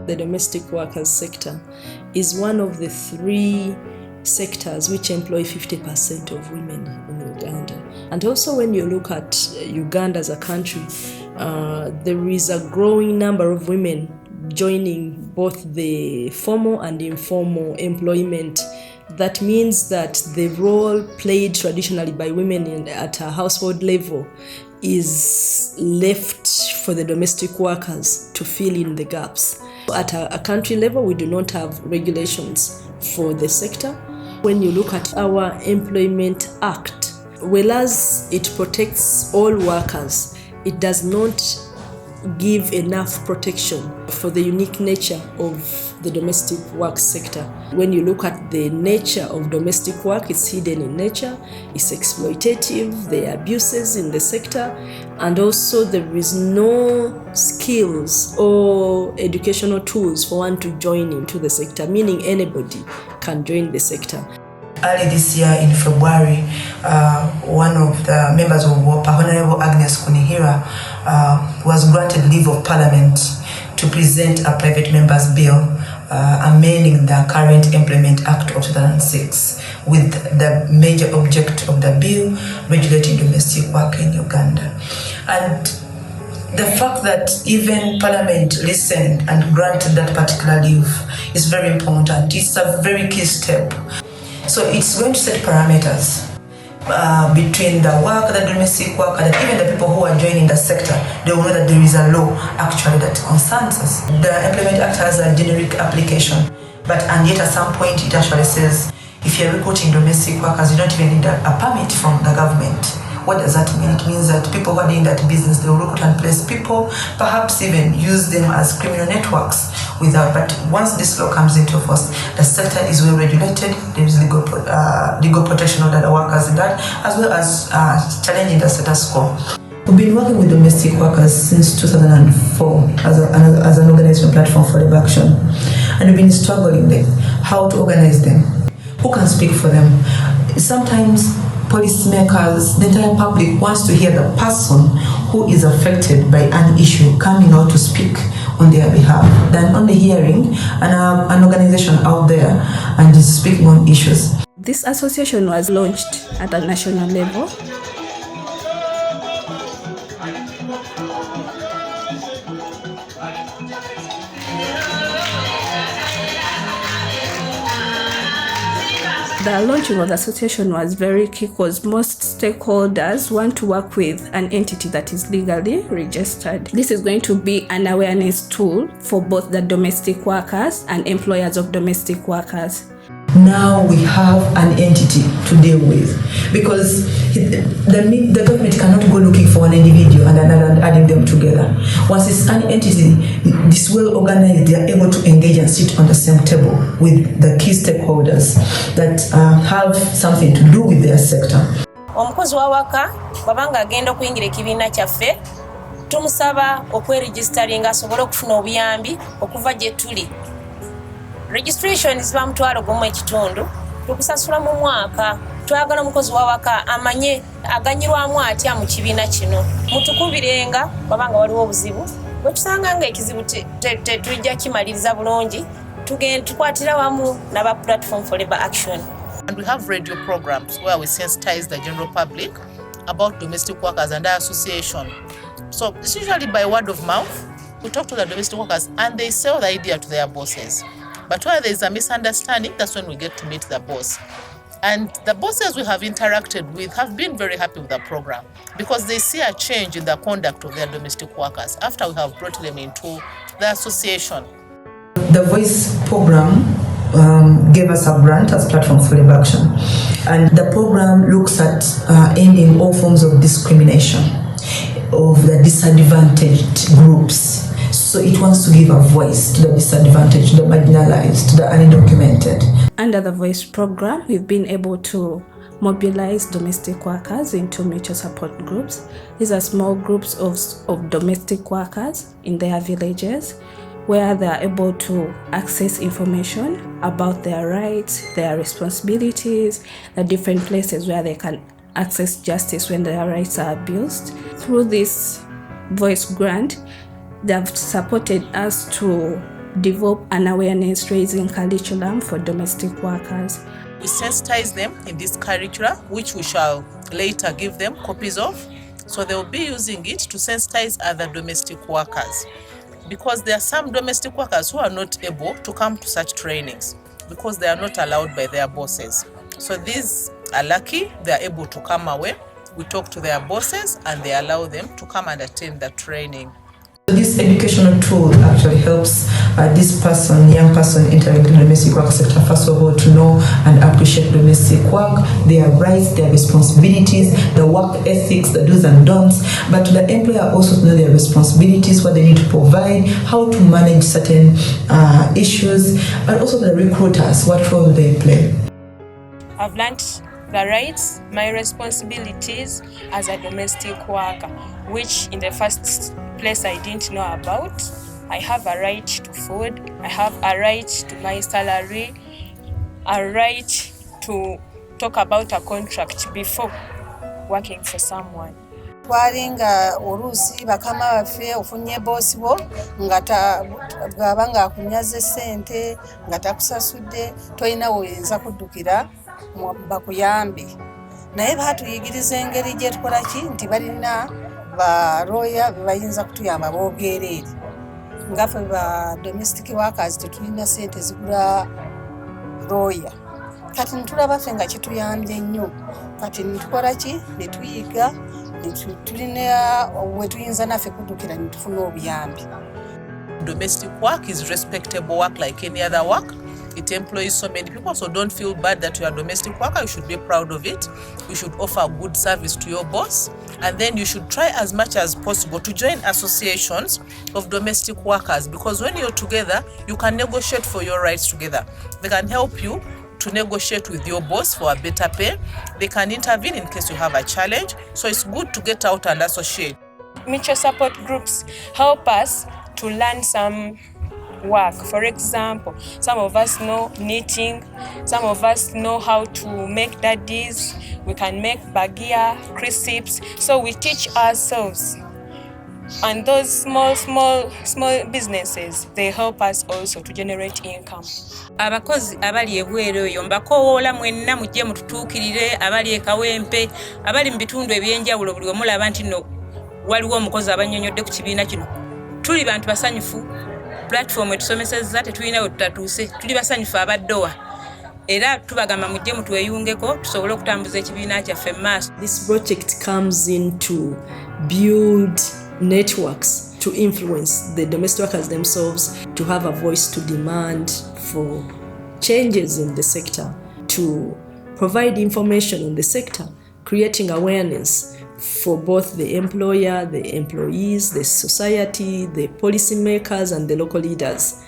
The domestic workers sector is one of the 3 sectors which employ 50% of women in Uganda. And also when you look at Uganda as a country, there is a growing number of women joining both the formal and informal employment. That means that the role played traditionally by women at a household level is left for the domestic workers to fill in the gaps. At a country level, we do not have regulations for the sector. When you look at our Employment Act, whereas it protects all workers, it does not give enough protection for the unique nature of the domestic work sector. When you look at the nature of domestic work, it's hidden in nature, it's exploitative, there are abuses in the sector, and also there is no skills or educational tools for one to join into the sector, meaning anybody can join the sector. Early this year in February, one of the members of WOPA, Honorable Agnes Kunihira, was granted leave of Parliament to present a private member's bill amending the current Employment Act of 2006 with the major object of the bill regulating domestic work in Uganda. And the fact that even Parliament listened and granted that particular leave is very important. It's a very key step. So it's going to set parameters between the work, the domestic work, and even the people who are joining the sector. They will know that there is a law actually that concerns us. The Employment Act has a generic application, and yet at some point it actually says if you're recruiting domestic workers, you don't even need a permit from the government. What does that mean? It means that people who are doing that business, they will recruit and place people, perhaps even use them as criminal networks but once this law comes into force, the sector is well regulated, there is legal protection of the workers in that, as well as challenging the status quo. We've been working with domestic workers since 2004 as an organization platform for labor action, and we've been struggling with how to organize them, who can speak for them. Sometimes policymakers, the entire public wants to hear the person who is affected by an issue coming out to speak on their behalf than only hearing an organization out there and is speaking on issues. This association was launched at a national level. The launching of the association was very key because most stakeholders want to work with an entity that is legally registered. This is going to be an awareness tool for both the domestic workers and employers of domestic workers. Now we have an entity to deal with, because the government cannot go looking for an individual and adding them together. Once it's an entity, this well organized, they are able to engage and sit on the same table with the key stakeholders that have something to do with their sector. Omukozi w'awaka bw'abanga agenda okuyingira ekibiina kyaffe, tumusaba okweregistaringa asobole okufuna obuyambi okuva gye tuli. Registration is $1,000 tukusasula mu mwaka. Twagala omukozi w'awaka amanye aganyirwamu atya mu kibiina kino. Mutukubirenga babanga waliwo obuzibu. Bwe tusanga nga ekizibu tujja kimaliriza bulungi, tugenda tukwatira wamu n'aba Platform for Labor Action. And we have radio programs where we sensitize the general public about domestic workers and our association. So it's usually by word of mouth. We talk to the domestic workers and they sell the idea to their bosses. But where there is a misunderstanding, that's when we get to meet the boss. And the bosses we have interacted with have been very happy with the program because they see a change in the conduct of their domestic workers after we have brought them into the association. The Voice program gave us a grant as Platform for Labor Action. And the program looks at ending all forms of discrimination of the disadvantaged groups. So it wants to give a voice to the disadvantaged, to the marginalized, to the undocumented. Under the Voice program, we've been able to mobilize domestic workers into mutual support groups. These are small groups of domestic workers in their villages where they are able to access information about their rights, their responsibilities, the different places where they can access justice when their rights are abused. Through this Voice grant, they have supported us to develop an awareness-raising curriculum for domestic workers. We sensitize them in this curricula, which we shall later give them copies of. So they will be using it to sensitize other domestic workers, because there are some domestic workers who are not able to come to such trainings because they are not allowed by their bosses. So these are lucky, they are able to come away. We talk to their bosses and they allow them to come and attend the training. This educational tool actually helps this person, young person entering the domestic work sector, first of all, to know and appreciate domestic work, their rights, their responsibilities, the work ethics, the do's and don'ts, but to the employer also to know their responsibilities, what they need to provide, how to manage certain issues, and also the recruiters, what role they play. I've learned the rights, my responsibilities as a domestic worker, which in the first place I didn't know about. I have a right to food, I have a right to my salary, a right to talk about a contract before working for someone. Twalinga oluusi bakama baffe ofunye boosi bo bw'aba ng'akunyaze ssente nga takusasudde tolina woyinza kuddukira bakuyambe, naye baatuyigiriza engeri gye tukola ki nti balina balooya be bayinza kutuyamba boobwereere. Nga ffe ba domestic workers tetulina ssente zigula looya, kati ntulaba ffe nga kituyambye nnyo, kati nitukola ki ne tuyiga tulina we tuyinza naffe kuddukira ne tufuna obuyambi. Domestic work is respectable work like any other work. It employs so many people, so don't feel bad that you are a domestic worker. You should be proud of it. You should offer good service to your boss, and then you should try as much as possible to join associations of domestic workers, because when you're together, you can negotiate for your rights together. They can help you to negotiate with your boss for a better pay. They can intervene in case you have a challenge. So it's good to get out and associate. Mutual support groups help us to learn some work. For example, some of us know knitting, some of us know how to make daddies, we can make bagia, crisps, so we teach ourselves. And those small businesses, they help us also to generate income. Abakozi abali ebweru eyo mbakoola mwenna mujje mututuukirire, abali e Kawempe, abali mu bitundu ebyenjawulo, buli omulaba nti no waliwo omukozi abannyonnyodde ku kibiina kino. Tuli bantu basanyufu, platform etusomesezza tetulina we tutatuuse, tuli basanyufu abaddowa. Era tubagamba mujje mutweyungeko tusobole okutambuza ekibiina kyaffe mu maaso. This project comes in to build networks to influence the domestic workers themselves, to have a voice to demand for changes in the sector, to provide information on the sector, creating awareness for both the employer, the employees, the society, the policymakers, and the local leaders.